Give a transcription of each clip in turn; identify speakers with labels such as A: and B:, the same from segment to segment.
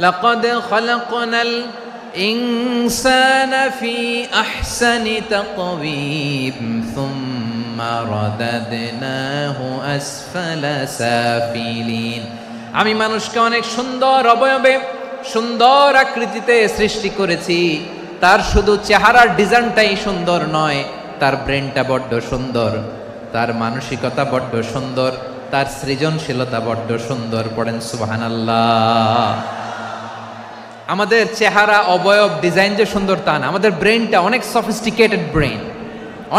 A: লাকাদ খালাকনাল ইনসানা ফি আহসানি তাকওয়িম সুম্মা রাদাদনাহু আসফালা সাফিলিন। আমি মানুষকে অনেক সুন্দর অবয়বে, সুন্দর আকৃতিতে সৃষ্টি করেছি। তার শুধু চেহারার ডিজাইনটাই সুন্দর নয়, তার ব্রেনটা বড্ড সুন্দর, তার মানসিকতা বড্ড সুন্দর, তার সৃজনশীলতা বড্ড সুন্দর। পড়েন সুবহানাল্লাহ। আমাদের চেহারা, অবয়ব, ডিজাইন যে সুন্দর তা না, আমাদের ব্রেনটা অনেক সফিস্টিকেটেড ব্রেন,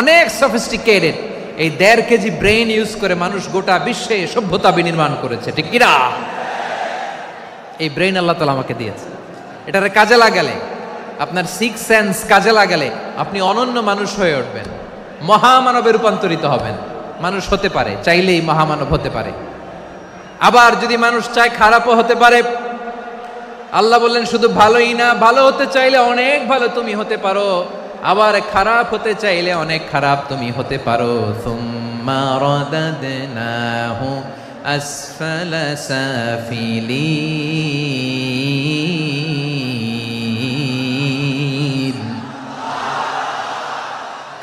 A: অনেক সফিস্টিকেটেড। এই 1.5 কেজি ব্রেন ইউজ করে মানুষ গোটা বিশ্বে সভ্যতা বিনির্মাণ করেছে, ঠিক কিনা? এই ব্রেন আল্লাহ তাআলা আমাকে দিয়েছে। এটারে কাজে লাগালে, আপনার 6 সেন্স কাজে লাগালে আপনি অনন্য মানুষ হয়ে উঠবেন, মহামানবে রূপান্তরিত হবেন। মানুষ হতে পারে, চাইলেই মহামানব হতে পারে। আবার যদি মানুষ চায় খারাপও হতে পারে। আল্লাহ বললেন শুধু ভালোই না, ভালো হতে চাইলে অনেক ভালো তুমি হতে পারো, আবার খারাপ হতে চাইলে অনেক খারাপ তুমি হতে পারো। সুম্মা রাদাদনাহু আসফালা সাফিলিন।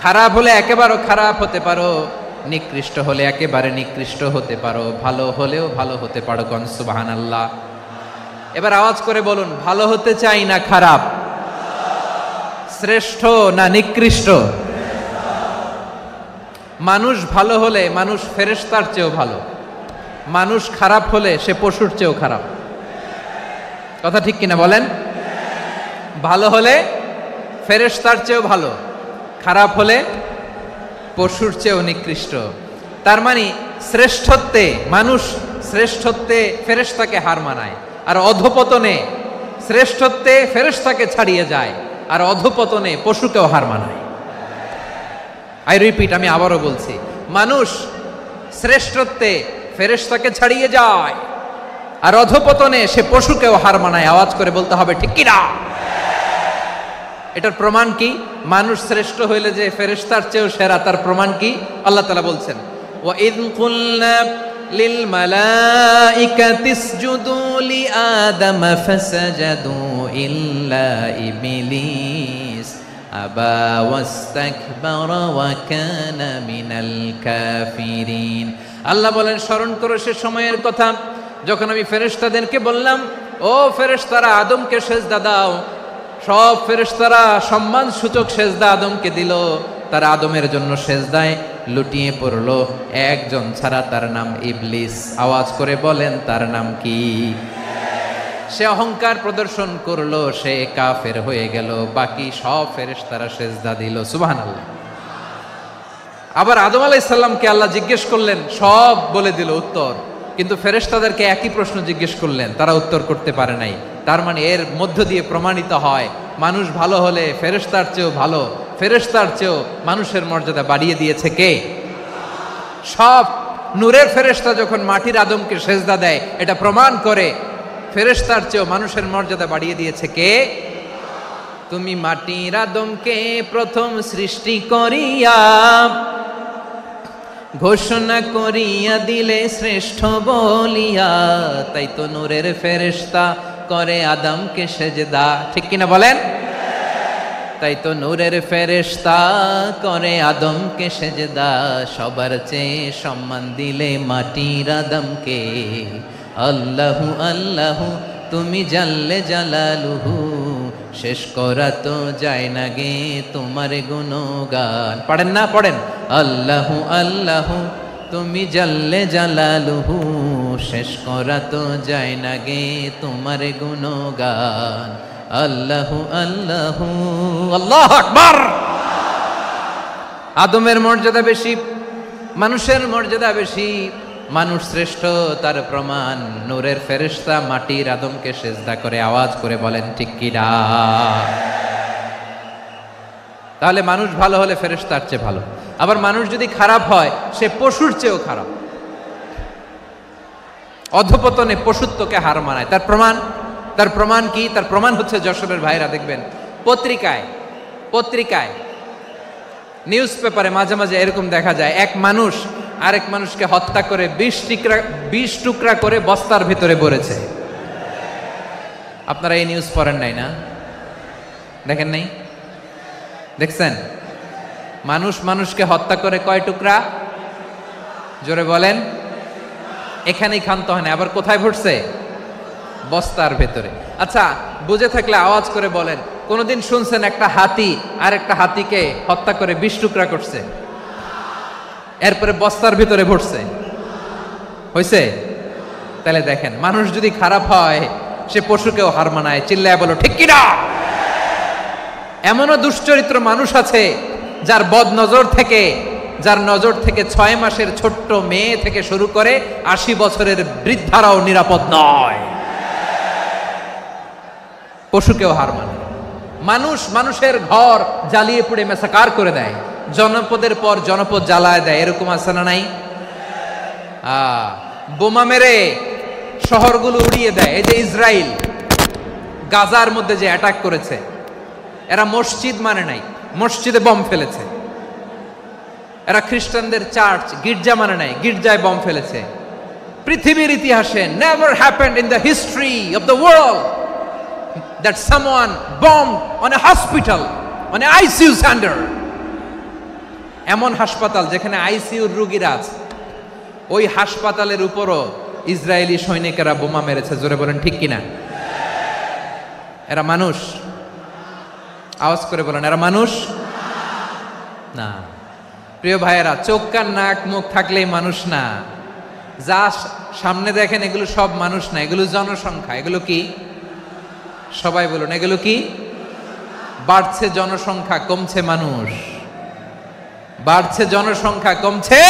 A: খারাপ হলে একেবারে খারাপ হতে পারো, নিকৃষ্ট হলে একেবারে নিকৃষ্ট হতে পারো, ভালো হলেও ভালো হতে পারো। কোন সুবহানাল্লাহ। এবার আওয়াজ করে বলুন, ভালো হতে চাই না খারাপ? শ্রেষ্ঠ না নিকৃষ্ট? মানুষ ভালো হলে মানুষ ফেরেশতার চেয়েও ভালো, মানুষ খারাপ হলে সে পশুর চেয়েও খারাপ। কথা ঠিক কিনা বলেন? ভালো হলে ফেরেশতার চেয়েও ভালো, খারাপ হলে পশুর চেয়েও নিকৃষ্ট। তার মানে শ্রেষ্ঠত্বে মানুষ, শ্রেষ্ঠত্বে ফেরেশতাকে হার মানায়, আর অধপতনে শ্রেষ্ঠত্বে ফেরেশতাকে ছাড়িয়ে যায়, আর অধপতনে পশুকেও হার মানায়। আই রিপিট, আমি আবারও বলছি, মানুষ শ্রেষ্ঠত্বে ফেরেশতাকে ছাড়িয়ে যায়, আর অধপতনে সে পশুকেও হার মানায়। আওয়াজ করে বলতে হবে ঠিক কিনা? এটার প্রমাণ কি? মানুষ শ্রেষ্ঠ হইলে যে ফেরেশতার চেয়েও সেরা, তার প্রমাণ কি? আল্লাহ তাআলা বলছেন, ওয়া ইয কুলনা লিল মালাইকাতি ইসজুদু লি আদম ফাসাজাদু ইল্লা ইবলিস আবা ওয়াস্তাকবারা ওয়া কানা মিনাল কাফিরিন। আল্লাহ বলেন, স্মরণ করো সে সময়ের কথা যখন আমি ফেরেশতাদেরকে বললাম, ও ফেরেশতারা আদমকে সেজদা দাও। সব ফেরেশতারা সম্মান সূচক সেজদা আদমকে দিল, তারা আদমের জন্য সেজদায় লুটিয়ে পড়লো, একজন ছাড়া, তার নাম ইবলিস। আওয়াজ করে বলেন তার নাম কি? সে অহংকার প্রদর্শন করলো, সে কাফের হয়ে গেল, বাকি সব ফেরেশতারা সেজদা দিল। সুবহানাল্লাহ। আবার আদম আলাইহিস সালামকে আল্লাহ জিজ্ঞেস করলেন, সব বলে দিল উত্তর, কিন্তু ফেরেশতাদেরকে একই প্রশ্ন জিজ্ঞেস করলেন, তারা উত্তর করতে পারে নাই। তার মানে এর মধ্য দিয়ে প্রমাণিত হয়, মানুষ ভালো হলে ফেরেশতার চেয়েও ভালো, ফেরেশতার চেয়েও মানুষের মর্যাদা বাড়িয়ে দিয়েছে কে? সব নূরের ফেরেশতা যখন মাটির আদমকে সেজদা দেয়, এটা প্রমাণ করে ফেরেশতার চেয়েও মানুষের মর্যাদা বাড়িয়ে দিয়েছে কে? তুমি মাটির আদমকে প্রথম সৃষ্টি করিয়া ঘোষণা করিয়া দিলে শ্রেষ্ঠ বলিয়া, তাই তো নূরের ফেরেশতা করে আদমকে সেজদা। ঠিক কিনা বলেন? তাই তো নূরের ফেরেশতা করে আদমকে সেজদা, সবার চেয়ে সম্মান দিলে মাটির আদমকে। আল্লাহু আল্লাহু তুমি জাল্লে জালালুহু, শেষ করা তো যায় না গে তোমার গুণগান। পড়েন না? পড়েন। আল্লাহু আল্লাহু তুমি জাল্লে জালালুহু, শেষ করা তো যায় না গে তোমার গুণগান। আল্লাহু আল্লাহু। আল্লাহু আকবার। আদমের মর্যাদা বেশি, মানুষের মর্যাদা বেশি, মানুষ শ্রেষ্ঠ, তার প্রমাণ নূরের ফেরেশতা মাটির আদমকে সেজদা করে। আওয়াজ করে বলেন ঠিক কিনা? তাহলে মানুষ ভালো হলে ফেরেশতার চেয়ে ভালো, আবার মানুষ যদি খারাপ হয় সে পশুর চেয়েও খারাপ, অধপতনে পশুত্বকে হার মানায়। তার প্রমাণ, তার প্রমাণ কি? তার প্রমাণ হচ্ছে যশোরের ভাইরা দেখবেন পত্রিকায় নিউজ পেপারে মাঝে মাঝে এরকম দেখা যায়, এক মানুষ আরেক মানুষকে হত্যা করে 20 টুকরা করে বস্তার ভিতরে ভরেছে। আপনারা এই নিউজ পড়েন নাই না? দেখেন নাই? দেখছেন? মানুষ মানুষকে হত্যা করে কয় টুকরা? জোরে বলেন। এখানেই ক্ষান্ত হয় না, আবার কোথায় ঘটছে? বস্তার ভেতরে। আচ্ছা, বুঝে থাকলে আওয়াজ করে বলেন, কোনদিন শুনছেন একটা হাতি আর একটা হাতিকে হত্যা করে 20 টুকরা করছে, এরপরে বস্তার ভিতরে ভরছে? হয়েছে? তাহলে দেখেন, মানুষ যদি খারাপ হয় সে পশুকেও হার মানায়। চিল্লায় বলো ঠিক কিনা? এমনও দুশ্চরিত্র মানুষ আছে যার যার নজর থেকে 6 মাসের ছোট্ট মেয়ে থেকে শুরু করে 80 বছরের বৃদ্ধারাও নিরাপদ নয়। পশুকেও হার মানে। মানুষ মানুষের ঘর জ্বালিয়ে পুড়ে মেসাকার করে দেয়, জনপদের পর জনপদ জ্বালায় দেয়। এরকম আছে না নাই? বোমা মেরে শহরগুলো উড়িয়ে দেয়। এই যে ইসরায়েল গাজার মধ্যে যে অ্যাটাক করেছে, এরা মসজিদ মানে নাই, মসজিদে বম ফেলেছে। এরা খ্রিস্টানদের চার্চ গির্জা মানে নাই, গির্জায় বম ফেলেছে। পৃথিবীর ইতিহাসে never happened in the history of the world that someone bombed on a hospital, on a ICU center. এমন হাসপাতাল যেখানে আইসিইউর রোগীরা আছে, ওই হাসপাতালের উপরও ইসরায়েলি সৈনিকেরা বোমা মেরেছে। জোরে বলেন ঠিক কিনা? এরা মানুষ? আওয়াজ করে বলেন, এরা মানুষ না। প্রিয় ভাইয়েরা, চোখ কান নাক মুখ থাকলেই মানুষ না। যা সামনে দেখেন এগুলো সব মানুষ না, এগুলো জনসংখ্যা। এগুলো কি? সবাই বলুন, এগুলো কি? বাড়ছে জনসংখ্যা, কমছে মানুষ। বাড়ছে জনসংখ্যা, কমছে।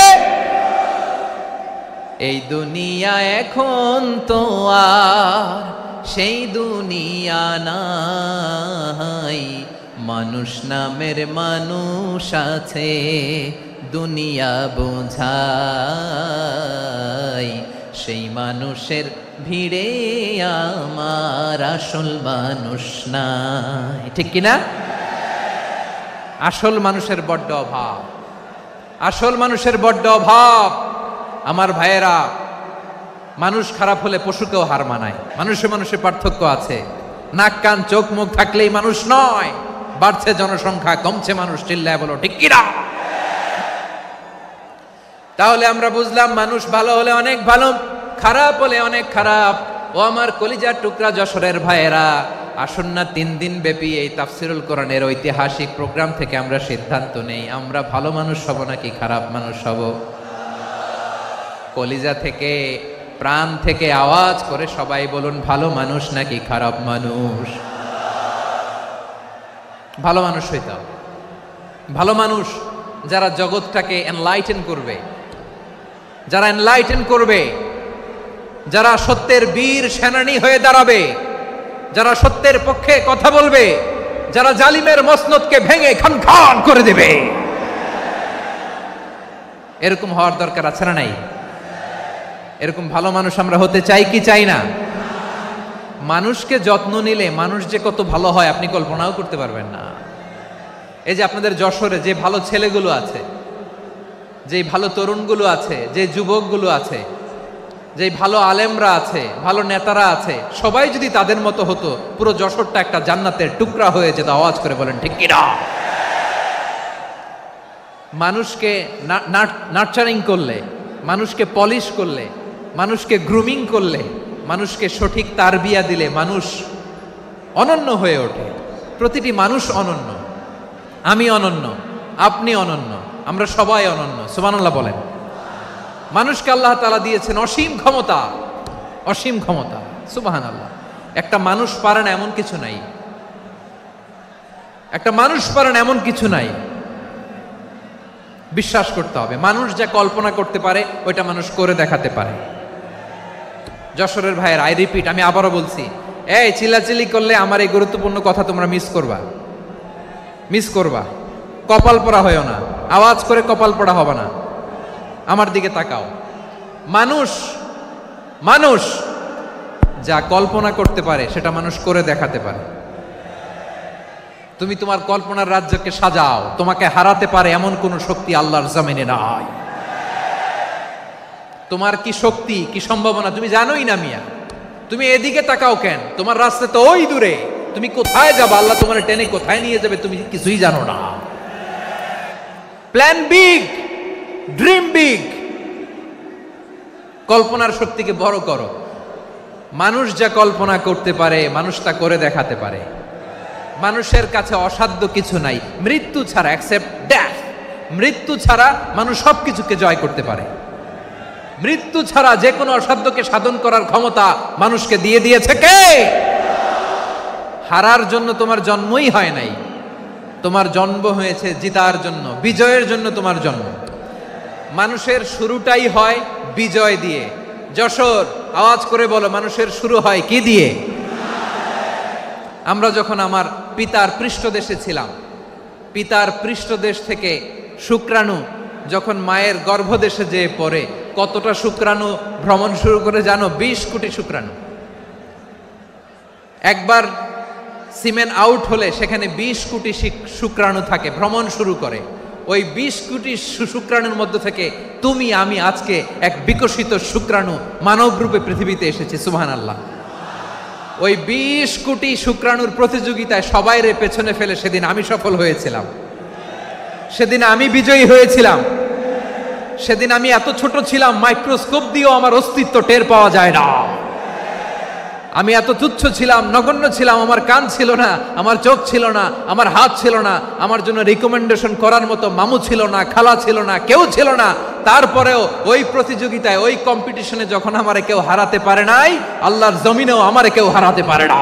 A: এই দুনিয়া এখন তো আর সেই দুনিয়া নাই, মানুষ নামের মানুষ আছে দুনিয়া বোঝাই, সেই মানুষের ভিড়ে আমার আসল মানুষ নাই। ঠিক কিনা? আসল মানুষের বড্ড অভাব, আসল মানুষের বড্ড অভাব। আমার ভাইয়েরা, মানুষ খারাপ হলে পশুকেও হার মানায়। মানুষে মানুষে পার্থক্য আছে। নাক কান চোখ মুখ থাকলেই মানুষ নয়। বাড়ছে জনসংখ্যা, কমছে মানুষ। চিল্লায় বলো ঠিক কিনা? তাহলে আমরা বুঝলাম, মানুষ ভালো হলে অনেক ভালো, খারাপ হলে অনেক খারাপ। ও আমার কলিজার টুকরা যশোরের ভাইয়েরা, আসুন না 3 দিন ব্যাপী এই তাফসিরুল কোরআনের ঐতিহাসিক প্রোগ্রাম থেকে আমরা সিদ্ধান্ত নেই, আমরা ভালো মানুষ হব নাকি খারাপ মানুষ হব। কলিজা থেকে, প্রাণ থেকে আওয়াজ করে সবাই বলুন, ভালো মানুষ নাকি খারাপ মানুষ? ভালো মানুষ হইতে হবে। ভালো মানুষ যারা জগৎটাকে এনলাইটেন করবে, যারা এনলাইটেন করবে, যারা সত্যের বীর সেনানী হয়ে দাঁড়াবে, যারা সত্যের পক্ষে কথা বলবে, যারা জালিমের মসনদকে ভেঙে খান খান করে দেবে। এরকম হওয়ার দরকার আছে না নাই? এরকম ভালো মানুষ আমরা হতে চাই কি চাই না? মানুষকে যত্ন নিলে মানুষ যে কত ভালো হয় আপনি কল্পনাও করতে পারবেন না। এই যে আপনাদের যশোরে যে ভালো ছেলেগুলো আছে, যে ভালো তরুণগুলো আছে, যে যুবকগুলো আছে, যে ভালো আলেমরা আছে, ভালো নেতারা আছে, সবাই যদি তাদের মতো হতো, পুরো যশোরটা একটা জান্নাতের টুকরা হয়ে যেত। আওয়াজ করে বলেন ঠিক কিনা? মানুষকে নার্চারিং করলে, মানুষকে পলিশ করলে, মানুষকে গ্রুমিং করলে, মানুষকে সঠিক তারবিয়া দিলে মানুষ অনন্য হয়ে ওঠে। প্রতিটি মানুষ অনন্য। আমি অনন্য, আপনি অনন্য, আমরা সবাই অনন্য। সুবহানাল্লাহ বলেন। মানুষকে আল্লাহ তাআলা দিয়েছেন অসীম ক্ষমতা, অসীম ক্ষমতা। সুবহানাল্লাহ। একটা মানুষ পারে না এমন কিছু নাই, একটা মানুষ পারে না এমন কিছু নাই। বিশ্বাস করতে হবে, মানুষ যা কল্পনা করতে পারে ওইটা মানুষ করে দেখাতে পারে। যশোরের ভাইয়ের, আই রিপিট, আমি আবারও বলছি, এই চিল্লাচিল্লি করলে আমার এই গুরুত্বপূর্ণ কথা তোমরা মিস করবা, মিস করবা। কপাল পড়া হয়েও না, আওয়াজ করে কপাল পড়া হবে না। আমার দিকে তাকাও। মানুষ, মানুষ যা কল্পনা করতে পারে সেটা মানুষ করে দেখাতে পারে। তুমি তোমার কল্পনার রাজ্যকে সাজাও, তোমাকে হারাতে পারে এমন কোন শক্তি আল্লাহর জমিনে নাই। তোমার কি শক্তি, কি সম্ভাবনা তুমি জানোই না মিয়া। তুমি এদিকে তাকাও কেন? তোমার রাস্তা তো ওই দূরে, তুমি কোথায় যাবে? আল্লাহ তোমার টেনে কোথায় নিয়ে যাবে তুমি কিছুই জানো না। প্ল্যান বিগ, ড্রিম বিগ, কল্পনার শক্তিকে বড় করো। মানুষ যা কল্পনা করতে পারে মানুষ তা করে দেখাতে পারে। মানুষের কাছে অসাধ্য কিছু নাই, মৃত্যু ছাড়া, এক্সেপ্ট ডেথ, মৃত্যু ছাড়া মানুষ সবকিছুকে জয় করতে পারে। মৃত্যু ছাড়া যে কোনো অসাধ্যকে সাধন করার ক্ষমতা মানুষকে দিয়ে দিয়েছে কে? হারার জন্য তোমার জন্মই হয় নাই, তোমার জন্ম হয়েছে জিতার জন্য, বিজয়ের জন্য তোমার জন্ম। মানুষের শুরুটাই হয় বিজয় দিয়ে। যশোর, আওয়াজ করে বলো, মানুষের শুরু হয় কি দিয়ে? আমরা যখন আমার পিতার পৃষ্ঠদেশে ছিলাম, পিতার পৃষ্ঠদেশ থেকে শুক্রাণু যখন মায়ের গর্ভদেশে যেয়ে পড়ে, কতটা শুক্রাণু ভ্রমণ শুরু করে জানো? 20 কোটি শুক্রাণু। একবার সিমেন আউট হলে সেখানে 20 কোটি শুক্রাণু থাকে, ভ্রমণ শুরু করে। ওই 20 কোটি শুক্রাণুর মধ্যে থেকে তুমি আমি আজকে এক বিকশিত শুক্রাণু মানব রূপে পৃথিবীতে এসেছি। সুবহানাল্লাহ। ওই 20 কোটি শুক্রাণুর প্রতিযোগিতায় সবাইরে পেছনে ফেলে সেদিন আমি সফল হয়েছিলাম, সেদিন আমি বিজয়ী হয়েছিলাম। সেদিন আমি এত ছোট ছিলাম, মাইক্রোস্কোপ দিয়েও আমার অস্তিত্ব টের পাওয়া যায় না। আমি এত তুচ্ছ ছিলাম, নগণ্য ছিলাম, আমার কান ছিল না, আমার চোখ ছিল না, আমার হাত ছিল না, আমার জন্য রিকমেন্ডেশন করার মতো মামু ছিল না, খালা ছিল না, কেউ ছিল না। তারপরেও ওই প্রতিযোগিতায়, ওই কম্পিটিশনে যখন আমারে কেউ হারাতে পারে নাই, আল্লাহর জমিনেও আমারে কেউ হারাতে পারে না।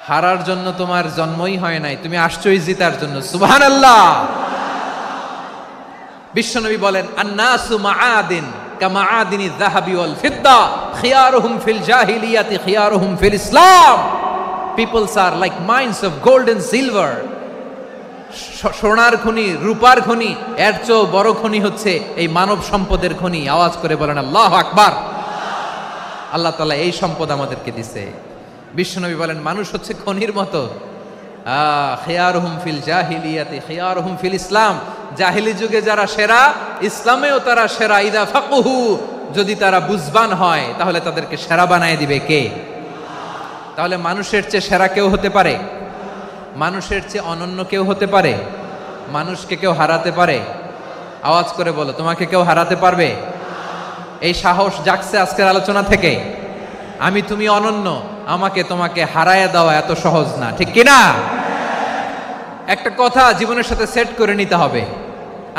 A: হারার জন্য তোমার জন্মই হয় নাই, তুমি আসছোই জিতার জন্য। সুবহানাল্লাহ। বিশ্বনবী বলেন, আন্নাসু মাআদিন কামাআদিনি যাহাবি ওয়াল ফিদ্দা খিয়ারুহুম ফিল জাহিলিয়াতি খিয়ারুহুম ফিল ইসলাম। Peoples are like mines of gold and silver. সোনার খনি, রূপার খনি, এর চেয়েও বড় খনি হচ্ছে এই মানব সম্পদের খনি। আওয়াজ করে বলেন আল্লাহু আকবার। আল্লাহ তাআলা এই সম্পদ আমাদেরকে দিয়েছে। বিশ্বনবী বলেন, মানুষ হচ্ছে খনির মতো। খিয়ারুহুম ফিল জাহিলিয়াতি খিয়ারুহুম ফিল ইসলাম। জাহিলি যুগে যারা সেরা, ইসলামেও তারা সেরা। ইদা ফাকুহু, যদি তারা বুঝবান হয় তাহলে তাদেরকে সেরা বানায় দিবে কে? তাহলে মানুষের চেয়ে সেরা কেউ হতে পারে? মানুষের চেয়ে অনন্য কেউ হতে পারে? মানুষকে কেউ হারাতে পারে? আওয়াজ করে বলো, তোমাকে কেউ হারাতে পারবে? এই সাহস জাগছে আজকের আলোচনা থেকে। আমি তুমি অনন্য, আমাকে তোমাকে হারায় দেওয়া এত সহজ না, ঠিক কিনা? একটা কথা জীবনের সাথে সেট করে নিতে হবে,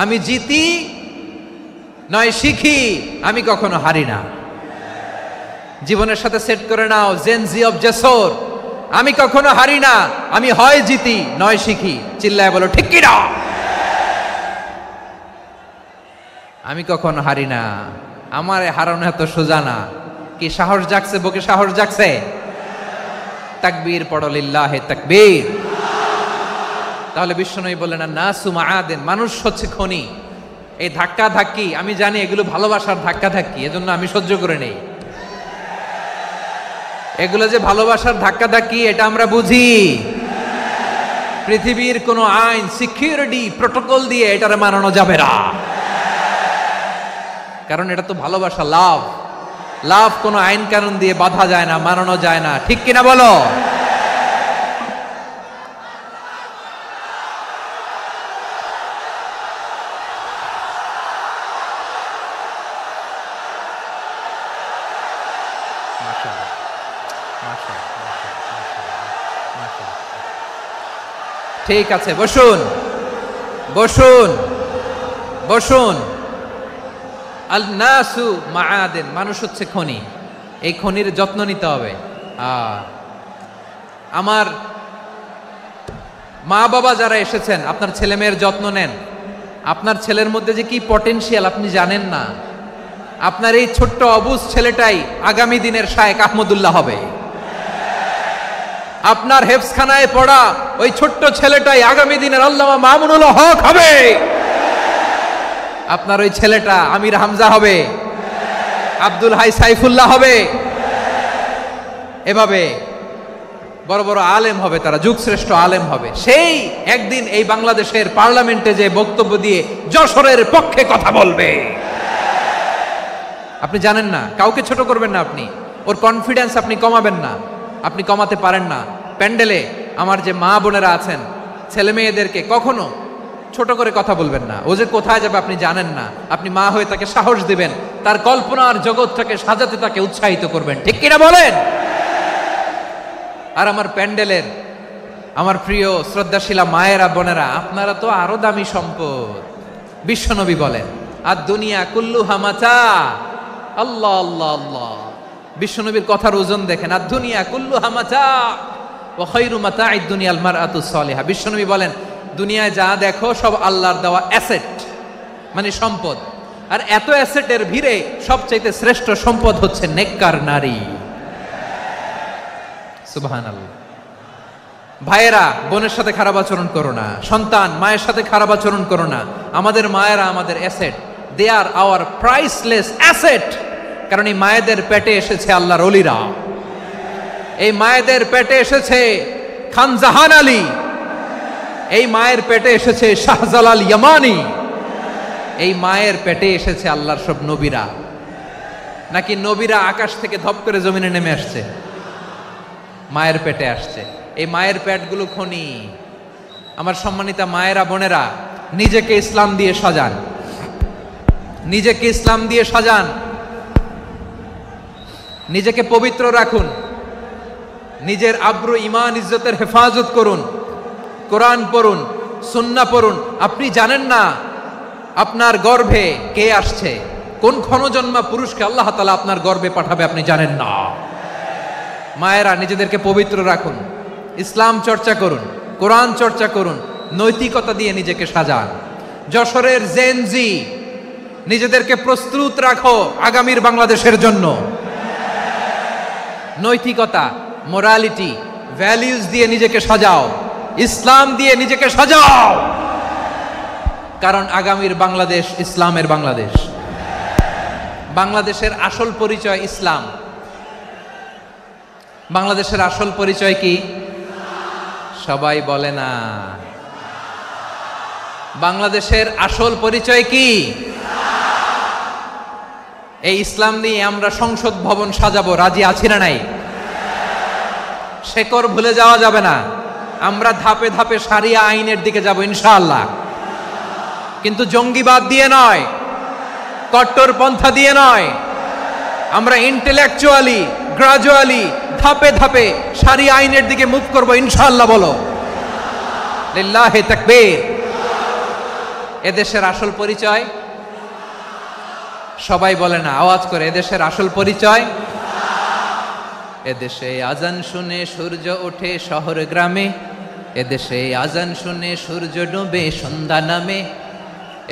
A: আমি জিতি নয় শিখি, আমি কখনো হারি না। জীবনের সাথে সেট করে নাও, জেনজি অফ যশোর, আমি কখনো হারি না, আমি হয় জিতি নয় শিখি। চিল্লায় বলো ঠিক কিনা? আমি কখনো হারি না, আমার হারানো এত সোজা না। কি সাহস জাগছে? বুকে সাহস জাগছে? তাকবীর পড়ো, লিল্লাহে তাকবীর। তাহলে বিশ্বনবী বললেন, নাসু মাআদিন, মানুষ হচ্ছে খনি। এই ধাক্কা ধাক্কি, আমি জানি এগুলো ভালোবাসার ধাক্কা ধাক্কি, এজন্য আমি সহ্য করে নেই। এগুলো যে ভালোবাসার ধাক্কা ধাক্কি, এটা আমরা বুঝি। পৃথিবীর কোনো আইন, সিকিউরিটি প্রটোকল দিয়ে এটারে মানানো যাবে না, কারণ এটা তো ভালোবাসা, লাভ। লাভ কোনো আইন কানুন দিয়ে বাধা যায় না, মানানো যায় না, ঠিক কিনা বলো? ঠিক আছে, বসুন বসুন বসুন। আল নাসু মাআদিন, মানুষ হচ্ছে খনি। এই খনির যত্ন নিতে হবে। আমার মা বাবা যারা এসেছেন, আপনার ছেলে মেয়ের যত্ন নেন। আপনার ছেলের মধ্যে যে কি পটেনশিয়াল আপনি জানেন না। আপনার এই ছোট্ট অবুজ ছেলেটাই আগামী দিনের শায়েখ আহমদুল্লাহ হবে। আপনার হেফজখানায় পড়া ওই ছোট্ট ছেলেটাই আগামী দিনের আল্লামা মামুনুল হক হবে। আপনার ওই ছেলেটা আমির হামজা হবে, আব্দুল হাই সাইফুল্লাহ হবে। এভাবে বড় বড় আলেম হবে, তারা যুগশ্রেষ্ঠ আলেম হবে। সেই একদিন এই বাংলাদেশের পার্লামেন্টে যে বক্তব্য দিয়ে যশোরের পক্ষে কথা বলবে। আপনি জানেন না, কাউকে ছোট করবেন না, আপনি ওর কনফিডেন্স আপনি কমাবেন না, আপনি কমাতে পারেন না। প্যান্ডেলে আমার যে মা বোনেরা আছেন, ছেলে মেয়েদেরকে কখনো ছোট করে কথা বলবেন না। ও যে কোথায় যাবে আপনি জানেন না, আপনি মা হয়ে তাকে সাহস দিবেন, তার কল্পনার জগৎটাকে সাজাতে তাকে উৎসাহিত করবেন, ঠিক কিনা বলেন? আর আমার প্যান্ডেলের আমার প্রিয় শ্রদ্ধাশীলা মায়েরা বোনেরা, আপনারা তো আরো দামি সম্পদ। বিশ্বনবী বলেন, আর দুনিয়া কুল্লুহা মাতা। আল্লাহ আল্লাহ আল্লাহ, বিশ্বনবীর কথার ওজন দেখেন। আর দুনিয়া কুল্লুহা মাতা ওয়া খায়রু মাতা'আদ দুনিয়াল মারআতুস সালিহা। বিশ্বনবী বলেন, দুনিয়ায় যা দেখো সব আল্লাহর দেওয়া অ্যাসেট, মানে সম্পদ। আর এত অ্যাসেটের ভিড়ে সবচাইতে শ্রেষ্ঠ সম্পদ হচ্ছে নেককার নারী। সুবহানাল্লাহ। ভাইয়েরা, বোনের সাথে খারাপ আচরণ করো না। সন্তান, মায়ের সাথে খারাপ আচরণ করো না। আমাদের মায়েরা আমাদের asset, they are our priceless asset. কারণ এই মায়েদের পেটে এসেছে আল্লাহর ওলিরা, এই মায়েদের পেটে এসেছে খান জাহান আলী, এই মায়ের পেটে এসেছে শাহজালাল ইয়ামানি, এই মায়ের পেটে এসেছে আল্লাহর সব নবীরা। নাকি নবীরা আকাশ থেকে ধপ করে জমিনে নেমে আসছে? মায়ের পেটে আসছে। এই মায়ের পেটগুলো খনি। আমার সম্মানিতা মায়েরা বোনেরা, নিজেকে ইসলাম দিয়ে সাজান, নিজেকে ইসলাম দিয়ে সাজান, নিজেকে পবিত্র রাখুন, নিজের আব্রু ইমান ইজ্জতের হেফাজত করুন, কোরআন পড়ুন, সুন্নাহ পড়ুন। আপনি জানেন না আপনার গর্ভে কে আসছে, কোন ক্ষণজন্মা পুরুষকে আল্লাহ তাআলা আপনার গর্ভে পাঠাবে, আপনি জানেন না। মায়েরা, নিজেদেরকে পবিত্র রাখুন, ইসলাম চর্চা করুন, কোরআন চর্চা করুন, নৈতিকতা দিয়ে নিজেকে সাজান। যশোরের জেনজি, নিজেদেরকে প্রস্তুত রাখো আগামীর বাংলাদেশের জন্য। নৈতিকতা, মোরালিটি, ভ্যালিউজ দিয়ে নিজেকে সাজাও, ইসলাম দিয়ে নিজেকে সাজাও। কারণ আগামীর বাংলাদেশ ইসলামের বাংলাদেশ। বাংলাদেশের আসল পরিচয় ইসলাম। বাংলাদেশের আসল পরিচয় কি? সবাই বলে না। বাংলাদেশের আসল পরিচয় কি? এই ইসলাম নিয়ে আমরা সংসদ ভবন সাজাবো, রাজি আছি না নাই? শেকড় ভুলে যাওয়া যাবে না। আমরা ধাপে ধাপে শারিয়া আইনের দিকে যাব ইনশাআল্লাহ, কিন্তু জঙ্গিবাদ দিয়ে নয়, কট্টর পন্থা দিয়ে নয়। আমরা ইন্টেলেকচুয়ালি, গ্রাজুয়ালি, ধাপে ধাপে শারিয়া আইনের দিকে মুভ করব ইনশাআল্লাহ। বলো লিল্লাহি তাকবীর। এদেশের আসল পরিচয় সবাই বলে না, আওয়াজ করে, এদেশের আসল পরিচয়। এদেশে আজান শুনে সূর্য ওঠে শহর গ্রামে, এদেশে আজান শুনে সূর্য ডুবে সন্ধ্যা নামে,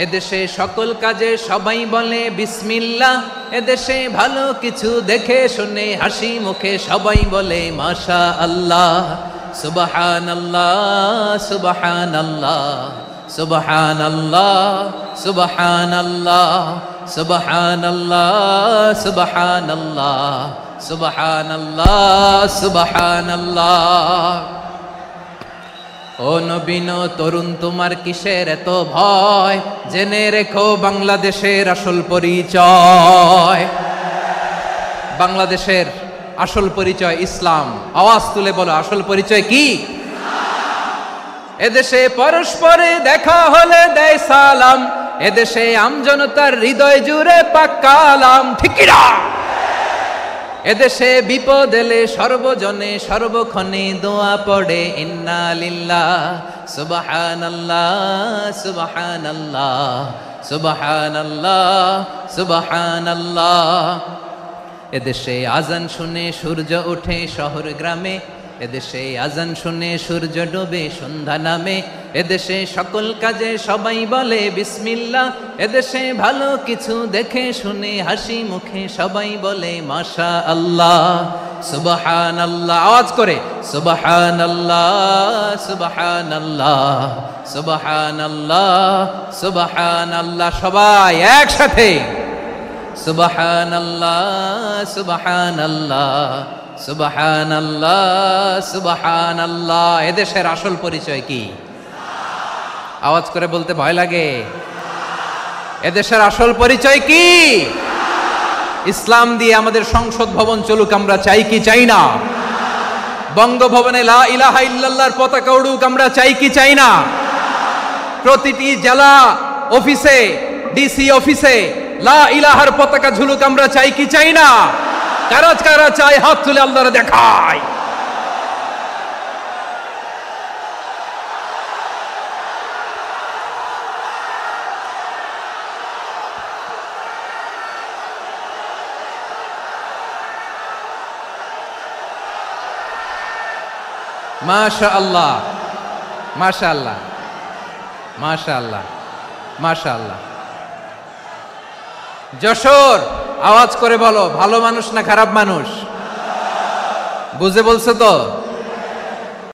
A: এদেশে সকল কাজে সবাই বলে বিসমিল্লাহ, এদেশে ভালো কিছু দেখে শুনে হাসি মুখে সবাই বলে মাশা আল্লাহ। সুবহানাল্লাহ সুবহানাল্লাহ সুবহানাল্লাহ সুবহানাল্লাহ সুবহানাল্লাহ সুবহানাল্লাহ সুবহানাল্লাহ সুবহানাল্লাহ। ও নবীন তরুণ, তোমার কিসের এত ভয়? জেনে রেখো বাংলাদেশের আসল পরিচয়। বাংলাদেশের আসল পরিচয় ইসলাম। আওয়াজ তুলে বলো, আসল পরিচয় কি? এদেশে পরস্পরে দেখা হলে দেয় সালাম, এদেশে আমজনতার হৃদয় জুড়ে পাক্কা আলাম, ঠিক না? এদেশে বিপদ এলে সর্বজনে সর্বক্ষণে দোয়া পড়ে ইন্না লিল্লাহ সুবহানাল্লাহ সুবহানাল্লাহ সুবহানাল্লাহ সুবহানাল্লাহ। এদেশে আজান শুনে সূর্য ওঠে শহর গ্রামে, এদেশে আজান শুনে সূর্য ডুবে সন্ধ্যা নামে, এদেশে সকল কাজে সবাই বলে বিসমিল্লাহ, এদেশে ভালো কিছু দেখে শুনে হাসি মুখে সবাই বলে মাশা আল্লাহ। সুবহানাল্লাহ, আওয়াজ করে সুবহানাল্লাহ সুবহানাল্লাহ সুবহানাল্লাহ সুবহানাল্লাহ। সবাই একসাথে সুবহানাল্লাহ সুবহানাল্লাহ সুবহানাল্লাহ সুবহানাল্লাহ। এদেশের আসল পরিচয় কি? আওয়াজ করে বলতে ভয় লাগে। এদেশের আসল পরিচয় কি? ইসলাম দিয়ে আমাদের সংসদ ভবন চলুক, আমরা চাই কি চাই না? বঙ্গভবনে লা ইলাহা ইল্লাল্লাহর পতাকা উড়ুক, আমরা চাই কি চাই না? প্রতিটি জেলা অফিসে, ডিসি অফিসে লা ইলাহার পতাকা ঝুলুক, আমরা চাই কি চাই না? কারা কারা চাই হাত তুলে আল্লাহরে দেখায়। মাশাআল্লাহ, মাশাআল্লাহ, মাশাআল্লাহ, মাশাআল্লাহ। যশোর, আওয়াজ করে বলো, ভালো মানুষ না খারাপ মানুষ? বুঝে বলছো তো?